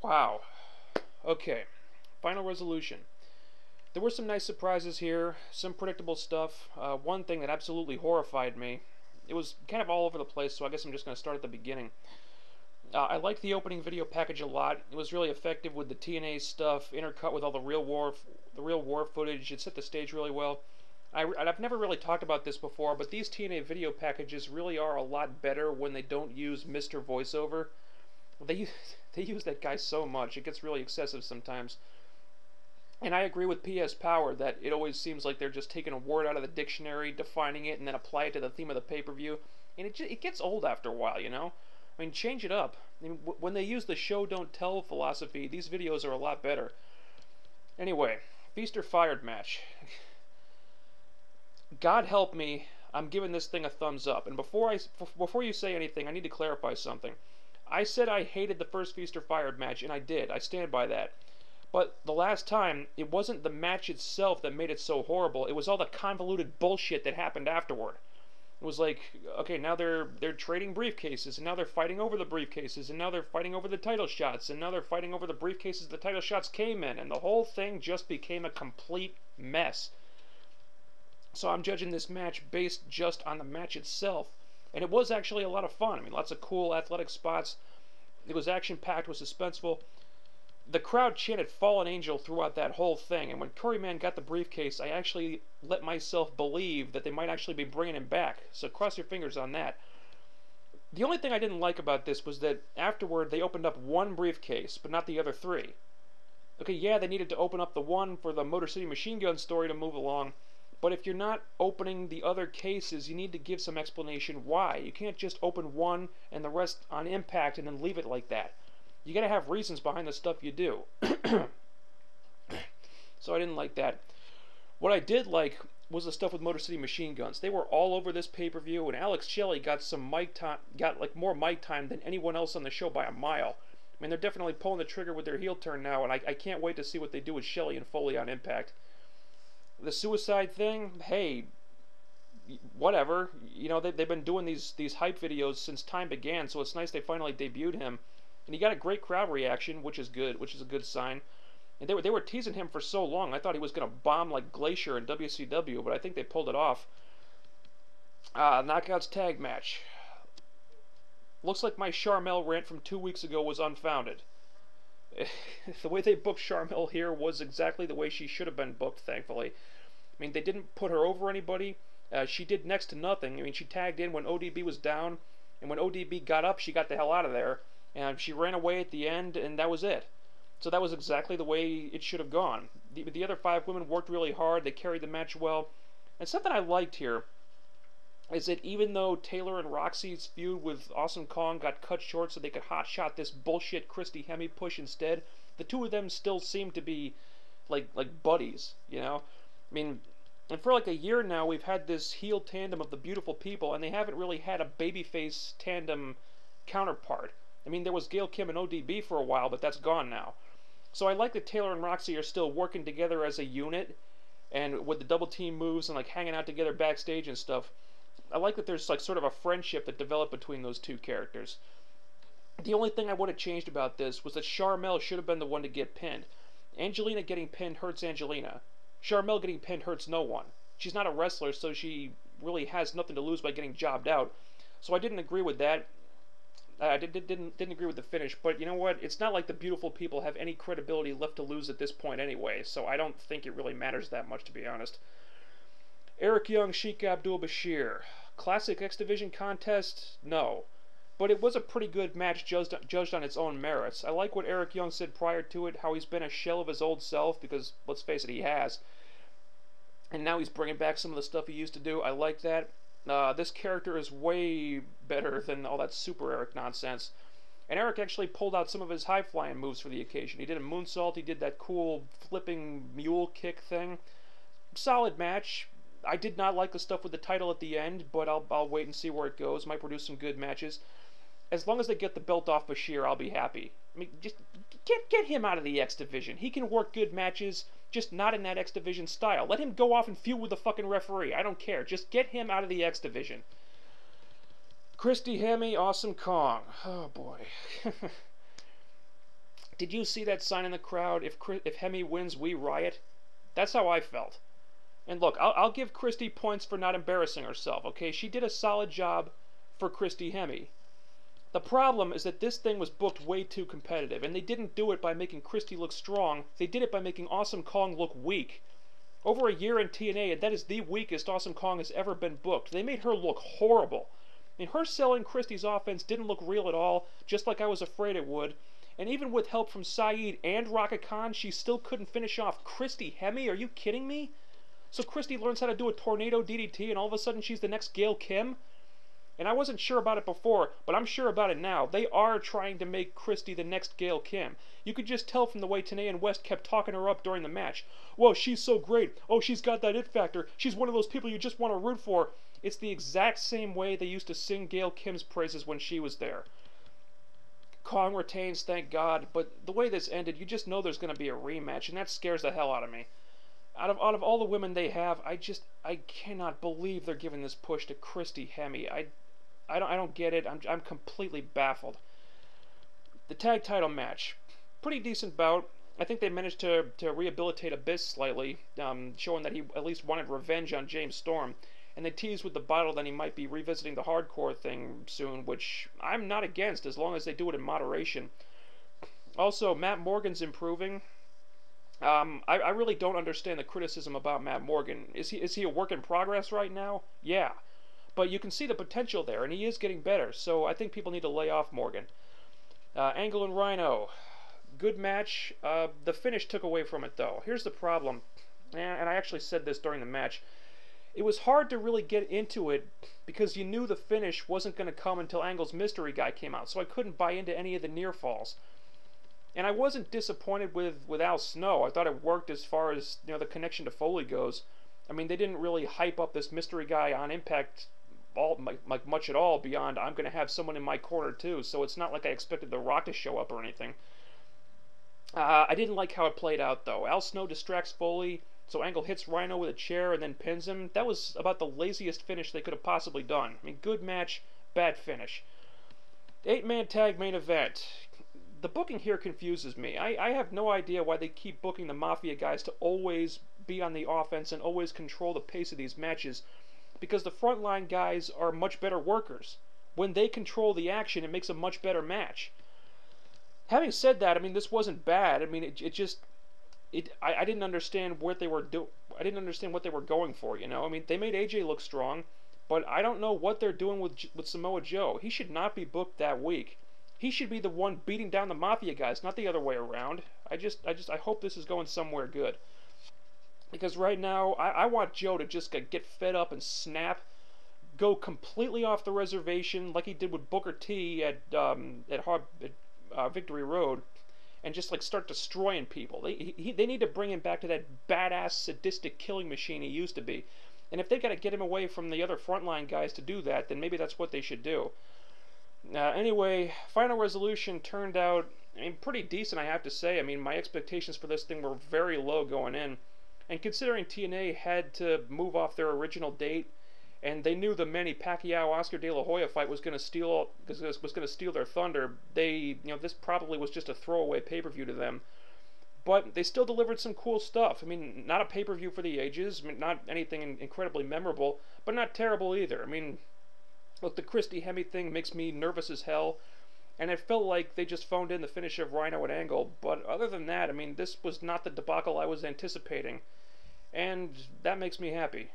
Wow. Okay. Final resolution. There were some nice surprises here, some predictable stuff. One thing that absolutely horrified me, it was kind of all over the place, so I guess I'm just going to start at the beginning. I liked the opening video package a lot. It was really effective with the TNA stuff, intercut with all the real war footage. It set the stage really well. I've never really talked about this before, but these TNA video packages really are a lot better when they don't use Mr. Voiceover. They they use that guy so much, it gets really excessive sometimes. And I agree with PS Power that it always seems like they're just taking a word out of the dictionary, defining it, and then apply it to the theme of the pay-per-view. And it gets old after a while, you know? I mean, change it up. I mean, when they use the show don't tell philosophy, these videos are a lot better. Anyway, Feast or Fired match. God help me, I'm giving this thing a thumbs up. And before you say anything, I need to clarify something. I said I hated the first Feast or Fired match, and I did. I stand by that. But the last time, it wasn't the match itself that made it so horrible. It was all the convoluted bullshit that happened afterward. It was like, okay, now they're trading briefcases, and now they're fighting over the briefcases, and now they're fighting over the title shots, and now they're fighting over the briefcases the title shots came in, and the whole thing just became a complete mess. So I'm judging this match based just on the match itself. And it was actually a lot of fun. I mean, lots of cool athletic spots. It was action-packed, was suspenseful. The crowd chanted Fallen Angel throughout that whole thing, and when Curryman got the briefcase, I actually let myself believe that they might actually be bringing him back, so cross your fingers on that. The only thing I didn't like about this was that afterward they opened up one briefcase, but not the other three. Okay, yeah, they needed to open up the one for the Motor City Machine Gun story to move along, but if you're not opening the other cases, you need to give some explanation why. You can't just open one and the rest on Impact and then leave it like that. You gotta have reasons behind the stuff you do. So I didn't like that. What I did like was the stuff with Motor City Machine Guns. They were all over this pay-per-view, and Alex Shelley got some mic time, got like more mic time than anyone else on the show by a mile. I mean, they're definitely pulling the trigger with their heel turn now, and I can't wait to see what they do with Shelley and Foley on Impact. The suicide thing, hey, whatever. You know, they've been doing these hype videos since time began, so it's nice they finally debuted him. And he got a great crowd reaction, which is good, which is a good sign. And they were teasing him for so long. I thought he was going to bomb like Glacier in WCW, but I think they pulled it off. Knockouts tag match. Looks like my Sharmell rant from 2 weeks ago was unfounded. The way they booked Sharmell here was exactly the way she should have been booked, thankfully. I mean, they didn't put her over anybody. She did next to nothing. I mean, she tagged in when ODB was down, and when ODB got up, she got the hell out of there. And she ran away at the end, and that was it. So that was exactly the way it should have gone. The other 5 women worked really hard. They carried the match well. And something I liked here is that even though Taylor and Roxy's feud with Awesome Kong got cut short so they could hotshot this bullshit Christy Hemme push instead, the two of them still seem to be like buddies, you know? I mean, and for like a year now, we've had this heel tandem of the beautiful people, and they haven't really had a babyface tandem counterpart. I mean, there was Gail Kim and ODB for a while, but that's gone now. So I like that Taylor and Roxy are still working together as a unit, and with the double team moves and like hanging out together backstage and stuff. I like that there's like sort of a friendship that developed between those two characters. The only thing I would have changed about this was that Sharmell should have been the one to get pinned. Angelina getting pinned hurts Angelina. Sharmell getting pinned hurts no one. She's not a wrestler, so she really has nothing to lose by getting jobbed out. So I didn't agree with that. I didn't agree with the finish, but you know what? It's not like the beautiful people have any credibility left to lose at this point anyway, so I don't think it really matters that much, to be honest. Eric Young, Sheik Abdul-Bashir. Classic X Division contest? No. But it was a pretty good match judged on its own merits. I like what Eric Young said prior to it, how he's been a shell of his old self, because, let's face it, he has. And now he's bringing back some of the stuff he used to do. I like that. This character is way better than all that Super Eric nonsense. And Eric actually pulled out some of his high-flying moves for the occasion. He did a moonsault, he did that cool flipping mule kick thing. Solid match. I did not like the stuff with the title at the end, but I'll wait and see where it goes. Might produce some good matches. As long as they get the belt off Bashir, I'll be happy. I mean, just get him out of the X Division. He can work good matches, just not in that X Division style. Let him go off and feud with the fucking referee. I don't care. Just get him out of the X Division. Christy Hemme, Awesome Kong. Oh, boy. Did you see that sign in the crowd? If Hemi wins, we riot. That's how I felt. And look, I'll give Christy points for not embarrassing herself. Okay, she did a solid job for Christy Hemme. The problem is that this thing was booked way too competitive, and they didn't do it by making Christy look strong. They did it by making Awesome Kong look weak. Over a year in TNA, and that is the weakest Awesome Kong has ever been booked. They made her look horrible. And her selling Christy's offense didn't look real at all, just like I was afraid it would. And even with help from Saeed and Rocket Khan, she still couldn't finish off Christy Hemme. Are you kidding me? So Christy learns how to do a tornado DDT, and all of a sudden she's the next Gail Kim? And I wasn't sure about it before, but I'm sure about it now. They are trying to make Christy the next Gail Kim. You could just tell from the way Tenay and West kept talking her up during the match. Whoa, she's so great. Oh, she's got that it factor. She's one of those people you just want to root for. It's the exact same way they used to sing Gail Kim's praises when she was there. Kong retains, thank God, but the way this ended, you just know there's going to be a rematch, and that scares the hell out of me. Out of all the women they have, I cannot believe they're giving this push to Christy Hemme. I don't get it. I'm completely baffled. The tag title match, pretty decent bout. I think they managed to rehabilitate Abyss slightly, showing that he at least wanted revenge on James Storm. And they teased with the bottle that he might be revisiting the hardcore thing soon, which I'm not against as long as they do it in moderation. Also, Matt Morgan's improving. I really don't understand the criticism about Matt Morgan. Is he a work in progress right now? Yeah. But you can see the potential there, and he is getting better, so I think people need to lay off Morgan. Angle and Rhino. Good match. The finish took away from it, though. Here's the problem, and I actually said this during the match. It was hard to really get into it because you knew the finish wasn't going to come until Angle's mystery guy came out, so I couldn't buy into any of the near falls. And I wasn't disappointed with Al Snow. I thought it worked as far as the connection to Foley goes. I mean, they didn't really hype up this mystery guy on Impact much at all beyond I'm going to have someone in my corner too, so it's not like I expected The Rock to show up or anything. I didn't like how it played out, though. Al Snow distracts Foley, so Angle hits Rhino with a chair and then pins him. That was about the laziest finish they could have possibly done. I mean, good match, bad finish. 8-man tag main event. The booking here confuses me. I have no idea why they keep booking the Mafia guys to always be on the offense and always control the pace of these matches, because the frontline guys are much better workers. When they control the action, it makes a much better match. Having said that, I mean, this wasn't bad. I mean, I didn't understand what they were I didn't understand what they were going for. I mean, they made AJ look strong, but I don't know what they're doing with Samoa Joe. He should not be booked that week. He should be the one beating down the Mafia guys, not the other way around. I hope this is going somewhere good. Because right now, I want Joe to just get fed up and snap, go completely off the reservation like he did with Booker T at Victory Road, and just start destroying people. They need to bring him back to that badass, sadistic killing machine he used to be. And if they got to get him away from the other frontline guys to do that, then maybe that's what they should do. Anyway, Final Resolution turned out, pretty decent, I have to say. I mean, my expectations for this thing were very low going in. And considering TNA had to move off their original date, and they knew the Manny Pacquiao-Oscar De La Hoya fight was going to steal their thunder, this probably was just a throwaway pay-per-view to them. But they still delivered some cool stuff. I mean, not a pay-per-view for the ages, not anything incredibly memorable, but not terrible either. I mean, look, the Christy Hemme thing makes me nervous as hell, and it felt like they just phoned in the finish of Rhino and Angle. But other than that, I mean, this was not the debacle I was anticipating, and that makes me happy.